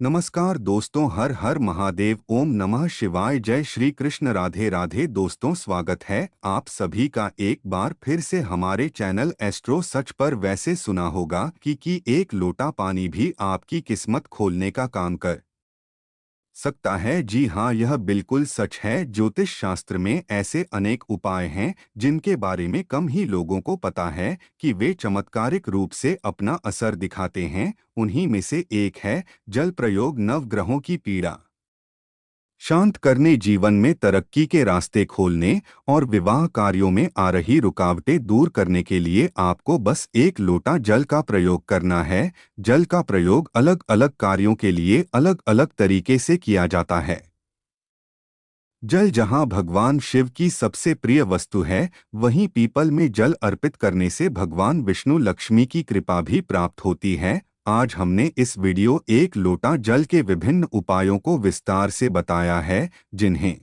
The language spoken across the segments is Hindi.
नमस्कार दोस्तों, हर हर महादेव, ओम नमः शिवाय, जय श्री कृष्ण, राधे राधे। दोस्तों, स्वागत है आप सभी का एक बार फिर से हमारे चैनल एस्ट्रो सच पर। वैसे सुना होगा कि एक लोटा पानी भी आपकी किस्मत खोलने का काम कर सकता है। जी हाँ, यह बिल्कुल सच है। ज्योतिष शास्त्र में ऐसे अनेक उपाय हैं जिनके बारे में कम ही लोगों को पता है कि वे चमत्कारिक रूप से अपना असर दिखाते हैं। उन्हीं में से एक है जल प्रयोग। नवग्रहों की पीड़ा शांत करने, जीवन में तरक्की के रास्ते खोलने और विवाह कार्यों में आ रही रुकावटें दूर करने के लिए आपको बस एक लोटा जल का प्रयोग करना है। जल का प्रयोग अलग अलग कार्यों के लिए अलग अलग तरीके से किया जाता है। जल जहाँ भगवान शिव की सबसे प्रिय वस्तु है, वहीं पीपल में जल अर्पित करने से भगवान विष्णु लक्ष्मी की कृपा भी प्राप्त होती है। आज हमने इस वीडियो एक लोटा जल के विभिन्न उपायों को विस्तार से बताया है, जिन्हें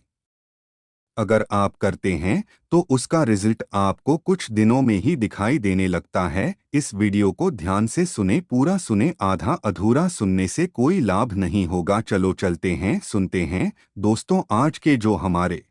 अगर आप करते हैं तो उसका रिजल्ट आपको कुछ दिनों में ही दिखाई देने लगता है। इस वीडियो को ध्यान से सुने, पूरा सुने, आधा अधूरा सुनने से कोई लाभ नहीं होगा। चलो चलते हैं, सुनते हैं। दोस्तों, आज के जो हमारे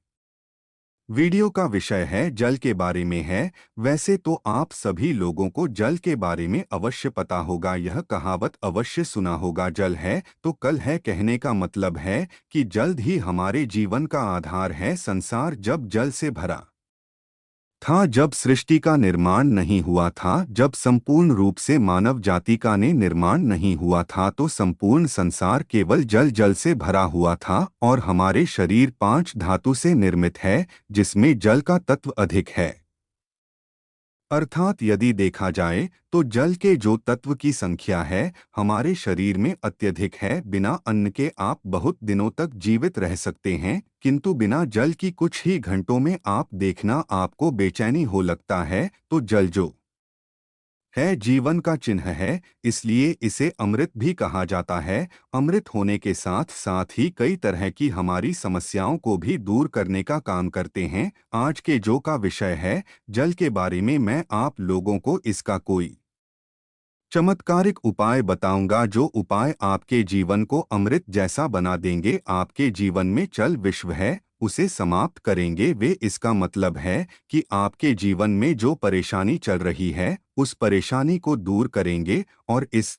वीडियो का विषय है जल के बारे में है। वैसे तो आप सभी लोगों को जल के बारे में अवश्य पता होगा, यह कहावत अवश्य सुना होगा, जल है तो कल है। कहने का मतलब है कि जल्द ही हमारे जीवन का आधार है। संसार जब जल से भरा था, जब सृष्टि का निर्माण नहीं हुआ था, जब संपूर्ण रूप से मानव जाति का निर्माण नहीं हुआ था, तो संपूर्ण संसार केवल जल जल से भरा हुआ था। और हमारे शरीर 5 धातु से निर्मित है, जिसमें जल का तत्व अधिक है। अर्थात यदि देखा जाए तो जल के जो तत्व की संख्या है हमारे शरीर में अत्यधिक है। बिना अन्न के आप बहुत दिनों तक जीवित रह सकते हैं, किंतु बिना जल की कुछ ही घंटों में आप देखना आपको बेचैनी हो लगता है। तो जल जो है जीवन का चिन्ह है, इसलिए इसे अमृत भी कहा जाता है। अमृत होने के साथ साथ ही कई तरह की हमारी समस्याओं को भी दूर करने का काम करते हैं। आज के जो का विषय है जल के बारे में, मैं आप लोगों को इसका कोई चमत्कारिक उपाय बताऊंगा, जो उपाय आपके जीवन को अमृत जैसा बना देंगे। आपके जीवन में चल विश्व है उसे समाप्त करेंगे वे। इसका मतलब है कि आपके जीवन में जो परेशानी चल रही है उस परेशानी को दूर करेंगे। और इस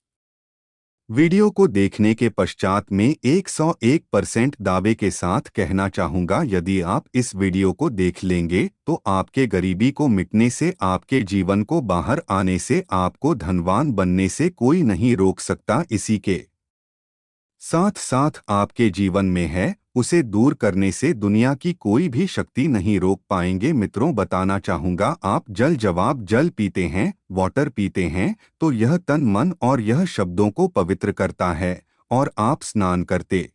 वीडियो को देखने के पश्चात में 101% दावे के साथ कहना चाहूँगा, यदि आप इस वीडियो को देख लेंगे तो आपके गरीबी को मिटने से, आपके जीवन को बाहर आने से, आपको धनवान बनने से कोई नहीं रोक सकता। इसी के साथ साथ आपके जीवन में है उसे दूर करने से दुनिया की कोई भी शक्ति नहीं रोक पाएंगे। मित्रों, बताना चाहूँगा, आप जल पीते हैं, वाटर पीते हैं, तो यह तन मन और यह शब्दों को पवित्र करता है। और आप स्नान करते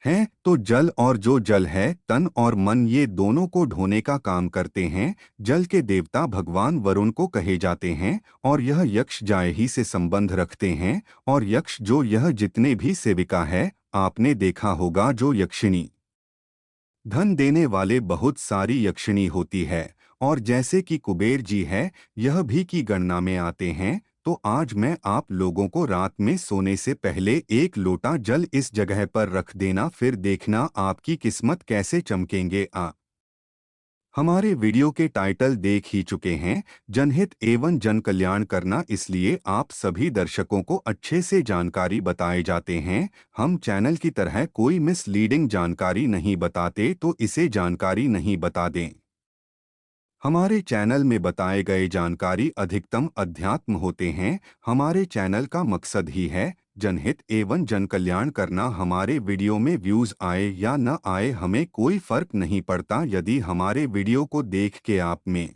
हैं तो जल, और जो जल है तन और मन, ये दोनों को ढोने का काम करते हैं। जल के देवता भगवान वरुण को कहे जाते हैं और यह यक्ष जाय ही से संबंध रखते हैं। और यक्ष जो यह जितने भी सेविका है, आपने देखा होगा जो यक्षिणी धन देने वाले बहुत सारी यक्षिणी होती है, और जैसे कि कुबेर जी है यह भी की गणना में आते हैं। तो आज मैं आप लोगों को रात में सोने से पहले एक लोटा जल इस जगह पर रख देना, फिर देखना आपकी किस्मत कैसे चमकेंगे। हमारे वीडियो के टाइटल देख ही चुके हैं, जनहित एवं जन कल्याण करना, इसलिए आप सभी दर्शकों को अच्छे से जानकारी बताए जाते हैं। हम चैनल की तरह कोई मिसलीडिंग जानकारी नहीं बताते, तो इसे जानकारी नहीं बता दें। हमारे चैनल में बताए गए जानकारी अधिकतम अध्यात्म होते हैं। हमारे चैनल का मकसद ही है जनहित एवं जन कल्याण करना। हमारे वीडियो में व्यूज आए या न आए हमें कोई फर्क नहीं पड़ता। यदि हमारे वीडियो को देख के आप में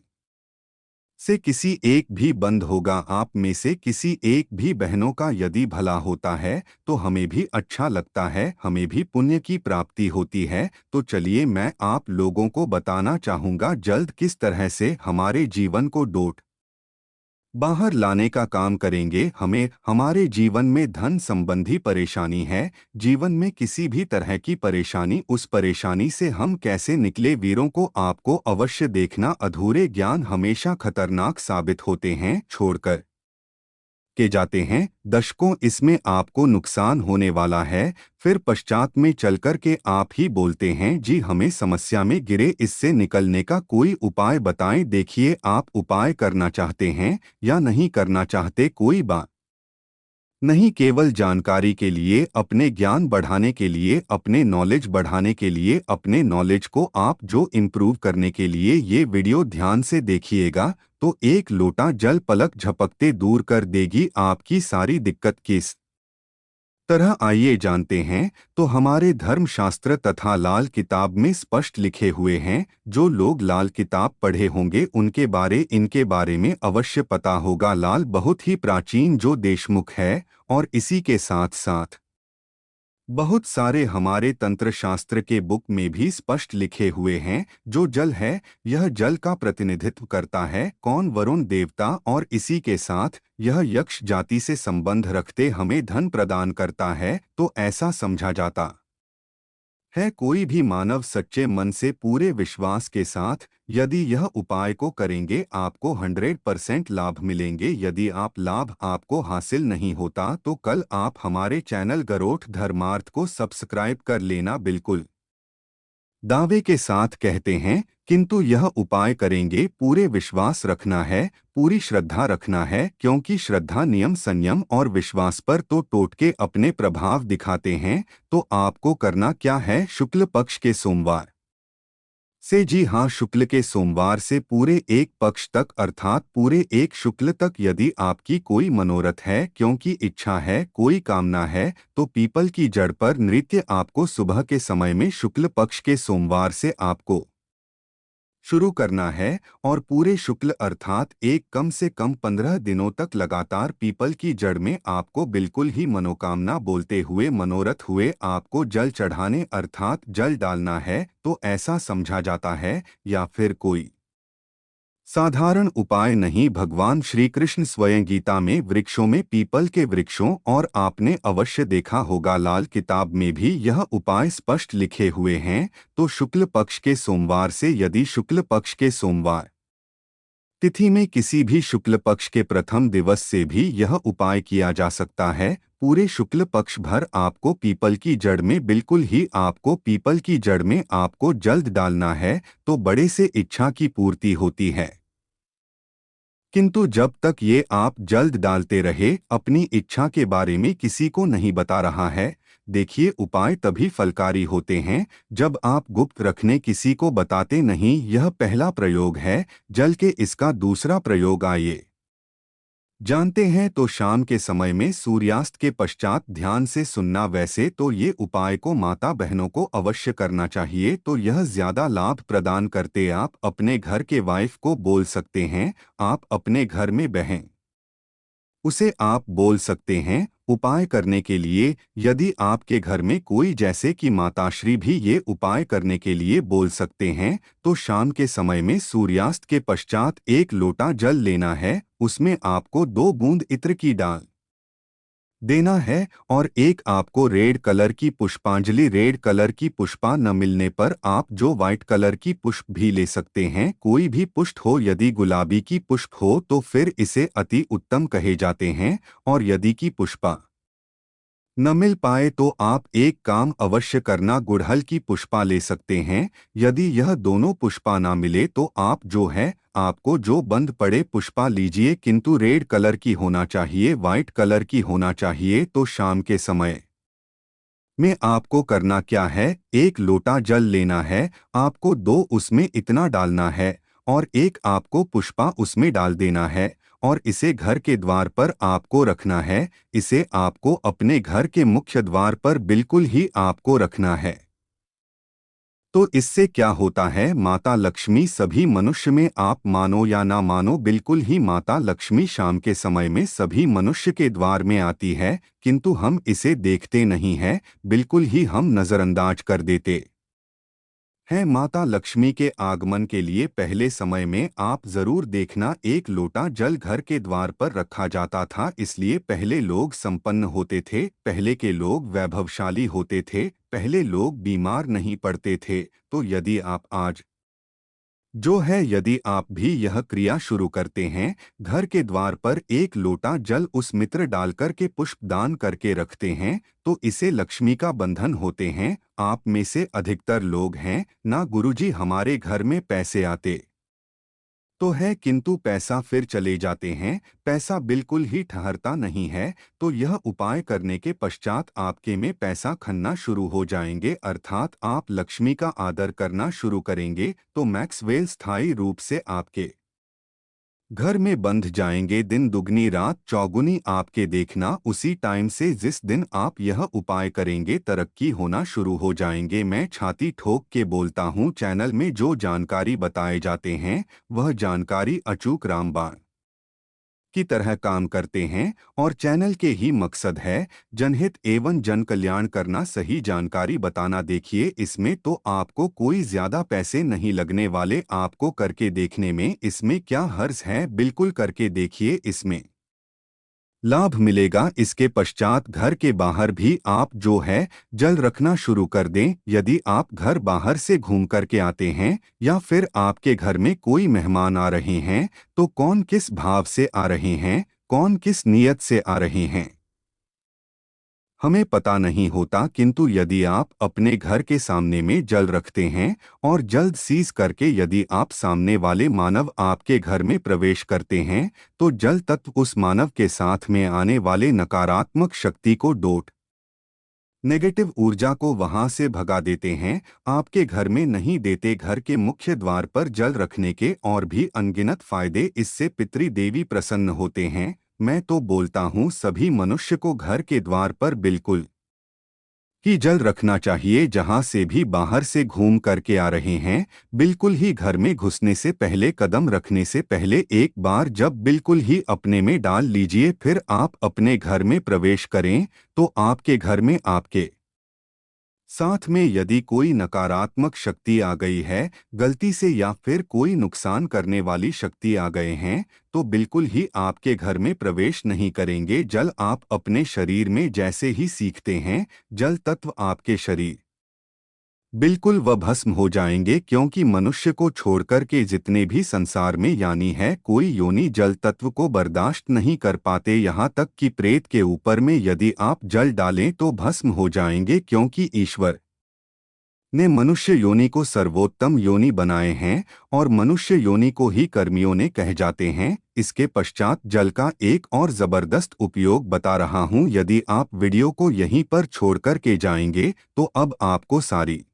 से किसी एक भी बंद होगा, आप में से किसी एक भी बहनों का यदि भला होता है, तो हमें भी अच्छा लगता है, हमें भी पुण्य की प्राप्ति होती है। तो चलिए मैं आप लोगों को बताना चाहूँगा जल्द किस तरह से हमारे जीवन को डोट बाहर लाने का काम करेंगे। हमें हमारे जीवन में धन संबंधी परेशानी है, जीवन में किसी भी तरह की परेशानी, उस परेशानी से हम कैसे निकले, वीरों को आपको अवश्य देखना। अधूरे ज्ञान हमेशा खतरनाक साबित होते हैं। छोड़कर के जाते हैं, दशकों इसमें आपको नुकसान होने वाला है, फिर पश्चात में चलकर के आप ही बोलते हैं जी हमें समस्या में गिरे, इससे निकलने का कोई उपाय बताएं। देखिए, आप उपाय करना चाहते हैं या नहीं करना चाहते कोई बात नहीं, केवल जानकारी के लिए, अपने ज्ञान बढ़ाने के लिए, अपने नॉलेज बढ़ाने के लिए, अपने नॉलेज को आप जो इम्प्रूव करने के लिए ये वीडियो ध्यान से देखिएगा, तो एक लोटा जल पलक झपकते दूर कर देगी आपकी सारी दिक्कत। किस तरह आइए जानते हैं। तो हमारे धर्मशास्त्र तथा लाल किताब में स्पष्ट लिखे हुए हैं, जो लोग लाल किताब पढ़े होंगे इनके बारे में अवश्य पता होगा। लाल बहुत ही प्राचीन जो देशमुख है, और इसी के साथ साथ बहुत सारे हमारे तंत्र शास्त्र के बुक में भी स्पष्ट लिखे हुए हैं, जो जल है यह जल का प्रतिनिधित्व करता है कौन, वरुण देवता, और इसी के साथ यह यक्ष जाति से संबंध रखते हमें धन प्रदान करता है। तो ऐसा समझा जाता है कोई भी मानव सच्चे मन से पूरे विश्वास के साथ यदि यह उपाय को करेंगे आपको 100% लाभ मिलेंगे। यदि आप लाभ आपको हासिल नहीं होता तो कल आप हमारे चैनल गरोठ धर्मार्थ को सब्सक्राइब कर लेना, बिल्कुल दावे के साथ कहते हैं। किंतु यह उपाय करेंगे पूरे विश्वास रखना है, पूरी श्रद्धा रखना है, क्योंकि श्रद्धा नियम संयम और विश्वास पर तो टोटके अपने प्रभाव दिखाते हैं। तो आपको करना क्या है, शुक्ल पक्ष के सोमवार से, जी हाँ, शुक्ल के सोमवार से पूरे एक पक्ष तक अर्थात पूरे एक शुक्ल तक यदि आपकी कोई मनोरथ है, क्योंकि इच्छा है, कोई कामना है, तो पीपल की जड़ पर नृत्य आपको सुबह के समय में शुक्ल पक्ष के सोमवार से आपको शुरू करना है, और पूरे शुक्ल अर्थात एक कम से कम 15 दिनों तक लगातार पीपल की जड़ में आपको बिल्कुल ही मनोकामना बोलते हुए मनोरथ हुए आपको जल चढ़ाने अर्थात जल डालना है। तो ऐसा समझा जाता है, या फिर कोई साधारण उपाय नहीं, भगवान श्री कृष्ण स्वयं गीता में वृक्षों में पीपल के वृक्षों, और आपने अवश्य देखा होगा लाल किताब में भी यह उपाय स्पष्ट लिखे हुए हैं। तो शुक्ल पक्ष के सोमवार से यदि शुक्ल पक्ष के सोमवार तिथि में किसी भी शुक्ल पक्ष के प्रथम दिवस से भी यह उपाय किया जा सकता है। पूरे शुक्ल पक्ष भर आपको पीपल की जड़ में बिल्कुल ही आपको पीपल की जड़ में आपको जल्द डालना है, तो बड़े से इच्छा की पूर्ति होती है। किंतु जब तक ये आप जल्द डालते रहे, अपनी इच्छा के बारे में किसी को नहीं बता रहा है, देखिए उपाय तभी फलकारी होते हैं जब आप गुप्त रखने किसी को बताते नहीं। यह पहला प्रयोग है जल के, इसका दूसरा प्रयोग आइए जानते हैं। तो शाम के समय में सूर्यास्त के पश्चात ध्यान से सुनना। वैसे तो ये उपाय को माता बहनों को अवश्य करना चाहिए, तो यह ज्यादा लाभ प्रदान करते। आप अपने घर के वाइफ को बोल सकते हैं, आप अपने घर में बहन उसे आप बोल सकते हैं उपाय करने के लिए। यदि आपके घर में कोई जैसे कि माताश्री भी ये उपाय करने के लिए बोल सकते हैं, तो शाम के समय में सूर्यास्त के पश्चात एक लोटा जल लेना है, उसमें आपको 2 बूंद इत्र की डाल देना है, और एक आपको रेड कलर की पुष्पांजलि, रेड कलर की पुष्पा न मिलने पर आप जो व्हाइट कलर की पुष्प भी ले सकते हैं, कोई भी पुष्प हो। यदि गुलाबी की पुष्प हो तो फिर इसे अति उत्तम कहे जाते हैं, और यदि की पुष्पा न मिल पाए तो आप एक काम अवश्य करना, गुड़हल की पुष्पा ले सकते हैं। यदि यह दोनों पुष्पा ना मिले तो आप जो है आपको जो बंद पड़े पुष्पा लीजिए, किंतु रेड कलर की होना चाहिए, वाइट कलर की होना चाहिए। तो शाम के समय में आपको करना क्या है, एक लोटा जल लेना है, आपको 2 उसमें इतना डालना है, और एक आपको पुष्पा उसमें डाल देना है, और इसे घर के द्वार पर आपको रखना है। इसे आपको अपने घर के मुख्य द्वार पर बिल्कुल ही आपको रखना है। तो इससे क्या होता है, माता लक्ष्मी सभी मनुष्य में, आप मानो या ना मानो, बिल्कुल ही माता लक्ष्मी शाम के समय में सभी मनुष्य के द्वार में आती है, किंतु हम इसे देखते नहीं हैं, बिल्कुल ही हम नज़रअंदाज कर देते हैं। माता लक्ष्मी के आगमन के लिए पहले समय में आप जरूर देखना, एक लोटा जल घर के द्वार पर रखा जाता था, इसलिए पहले लोग संपन्न होते थे, पहले के लोग वैभवशाली होते थे, पहले लोग बीमार नहीं पड़ते थे। तो यदि आप आज जो है यदि आप भी यह क्रिया शुरू करते हैं, घर के द्वार पर एक लोटा जल उस मित्र डालकर के पुष्प दान करके रखते हैं, तो इसे लक्ष्मी का बंधन होते हैं। आप में से अधिकतर लोग हैं ना गुरुजी हमारे घर में पैसे आते तो है किंतु पैसा फिर चले जाते हैं, पैसा बिल्कुल ही ठहरता नहीं है। तो यह उपाय करने के पश्चात आपके में पैसा खन्ना शुरू हो जाएंगे, अर्थात आप लक्ष्मी का आदर करना शुरू करेंगे, तो मैक्सवेल स्थायी रूप से आपके घर में बंध जाएंगे। दिन दुगनी रात चौगुनी आपके देखना उसी टाइम से जिस दिन आप यह उपाय करेंगे तरक्की होना शुरू हो जाएंगे। मैं छाती ठोक के बोलता हूँ, चैनल में जो जानकारी बताए जाते हैं वह जानकारी अचूक रामबाण की तरह काम करते हैं और चैनल के ही मकसद है जनहित एवं जन कल्याण करना, सही जानकारी बताना। देखिए इसमें तो आपको कोई ज्यादा पैसे नहीं लगने वाले, आपको करके देखने में इसमें क्या हर्ज है, बिल्कुल करके देखिए, इसमें लाभ मिलेगा। इसके पश्चात घर के बाहर भी आप जो है जल रखना शुरू कर दें। यदि आप घर बाहर से घूम करके आते हैं या फिर आपके घर में कोई मेहमान आ रहे हैं, तो कौन किस भाव से आ रहे हैं, कौन किस नियत से आ रहे हैं, हमें पता नहीं होता, किंतु यदि आप अपने घर के सामने में जल रखते हैं और जल्द सीज करके यदि आप सामने वाले मानव आपके घर में प्रवेश करते हैं, तो जल तत्व उस मानव के साथ में आने वाले नकारात्मक शक्ति को डोट नेगेटिव ऊर्जा को वहां से भगा देते हैं, आपके घर में नहीं देते। घर के मुख्य द्वार पर जल रखने के और भी अनगिनत फायदे, इससे पितृ देवी प्रसन्न होते हैं। मैं तो बोलता हूँ सभी मनुष्य को घर के द्वार पर बिल्कुल ही जल रखना चाहिए। जहां से भी बाहर से घूम करके आ रहे हैं, बिल्कुल ही घर में घुसने से पहले, कदम रखने से पहले एक बार जब बिल्कुल ही अपने में डाल लीजिए, फिर आप अपने घर में प्रवेश करें, तो आपके घर में आपके साथ में यदि कोई नकारात्मक शक्ति आ गई है गलती से या फिर कोई नुकसान करने वाली शक्ति आ गए हैं, तो बिल्कुल ही आपके घर में प्रवेश नहीं करेंगे। जल आप अपने शरीर में जैसे ही सीखते हैं, जल तत्व आपके शरीर बिल्कुल व भस्म हो जाएंगे, क्योंकि मनुष्य को छोड़कर के जितने भी संसार में यानी है कोई योनि जल तत्व को बर्दाश्त नहीं कर पाते। यहाँ तक कि प्रेत के ऊपर में यदि आप जल डालें तो भस्म हो जाएंगे, क्योंकि ईश्वर ने मनुष्य योनि को सर्वोत्तम योनि बनाए हैं और मनुष्य योनि को ही कर्मियों ने कह जाते हैं। इसके पश्चात जल का एक और जबरदस्त उपयोग बता रहा हूँ। यदि आप वीडियो को यहीं पर छोड़ कर के जाएंगे तो अब आपको सारी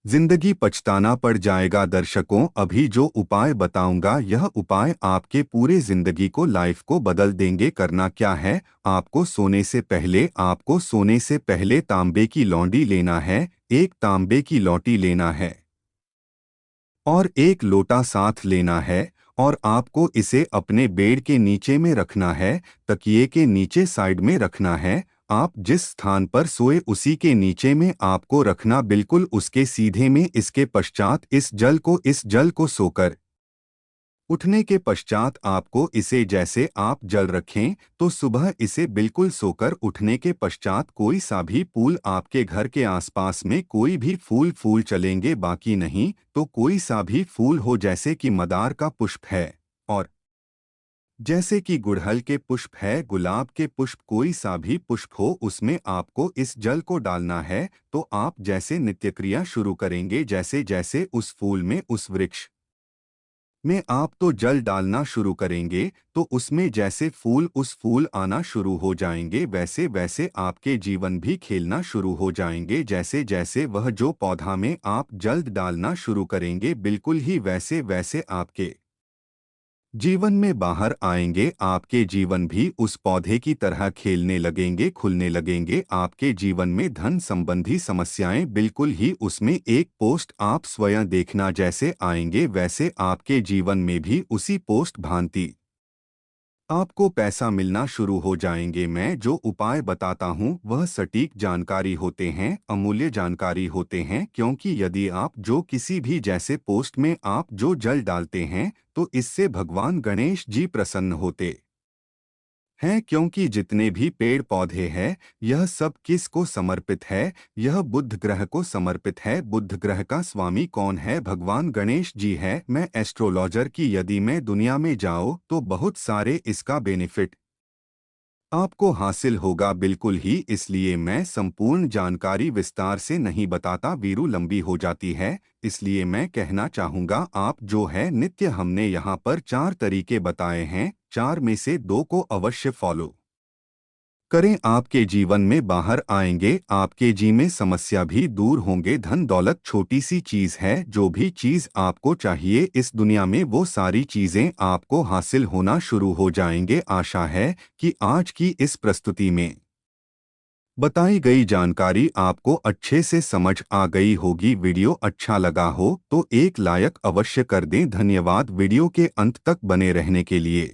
जिंदगी पछताना पड़ जाएगा। दर्शकों, अभी जो उपाय बताऊंगा यह उपाय आपके पूरे जिंदगी को, लाइफ को बदल देंगे। करना क्या है, आपको सोने से पहले तांबे की लौंडी लेना है, एक तांबे की लौटी लेना है और एक लोटा साथ लेना है, और आपको इसे अपने बेड के नीचे में रखना है, तकिए के नीचे साइड में रखना है। आप जिस स्थान पर सोए उसी के नीचे में आपको रखना, बिल्कुल उसके सीधे में। इसके पश्चात इस जल को सोकर उठने के पश्चात आपको इसे, जैसे आप जल रखें तो सुबह इसे बिल्कुल सोकर उठने के पश्चात कोई सा भी फूल, आपके घर के आसपास में कोई भी फूल चलेंगे, बाकी नहीं तो कोई सा भी फूल हो, जैसे कि मदार का पुष्प है और जैसे कि गुड़हल के पुष्प है, गुलाब के पुष्प, कोई सा भी पुष्प हो, उसमें आपको इस जल को डालना है। तो आप जैसे नित्य क्रिया शुरू करेंगे, जैसे जैसे उस फूल में, उस वृक्ष में आप तो जल डालना शुरू करेंगे, तो उसमें जैसे उस फूल आना शुरू हो जाएंगे, वैसे वैसे आपके जीवन भी खेलना शुरू हो जाएंगे। जैसे जैसे वह जो पौधा में आप जल्द डालना शुरू करेंगे, बिल्कुल ही वैसे वैसे आपके जीवन में बाहर आएंगे। आपके जीवन भी उस पौधे की तरह खेलने लगेंगे, खुलने लगेंगे। आपके जीवन में धन संबंधी समस्याएं बिल्कुल ही उसमें एक पोस्ट आप स्वयं देखना, जैसे आएंगे वैसे आपके जीवन में भी उसी पोस्ट भांति आपको पैसा मिलना शुरू हो जाएंगे। मैं जो उपाय बताता हूँ वह सटीक जानकारी होते हैं, अमूल्य जानकारी होते हैं, क्योंकि यदि आप जो किसी भी जैसे पोस्ट में आप जो जल डालते हैं तो इससे भगवान गणेश जी प्रसन्न होते हैं, क्योंकि जितने भी पेड़ पौधे हैं यह सब किस को समर्पित है? यह बुध ग्रह को समर्पित है। बुध ग्रह का स्वामी कौन है? भगवान गणेश जी है। मैं एस्ट्रोलॉजर की यदि मैं दुनिया में जाऊँ तो बहुत सारे इसका बेनिफिट आपको हासिल होगा बिल्कुल ही। इसलिए मैं संपूर्ण जानकारी विस्तार से नहीं बताता, वीरू लंबी हो जाती है। इसलिए मैं कहना चाहूँगा आप जो है नित्य हमने यहाँ पर 4 तरीके बताए हैं, 4 में से 2 को अवश्य फॉलो करें, आपके जीवन में बाहर आएंगे, आपके जी में समस्या भी दूर होंगे। धन दौलत छोटी सी चीज है, जो भी चीज आपको चाहिए इस दुनिया में वो सारी चीजें आपको हासिल होना शुरू हो जाएंगे। आशा है कि आज की इस प्रस्तुति में बताई गई जानकारी आपको अच्छे से समझ आ गई होगी। वीडियो अच्छा लगा हो तो एक लाइक अवश्य कर दें। धन्यवाद वीडियो के अंत तक बने रहने के लिए।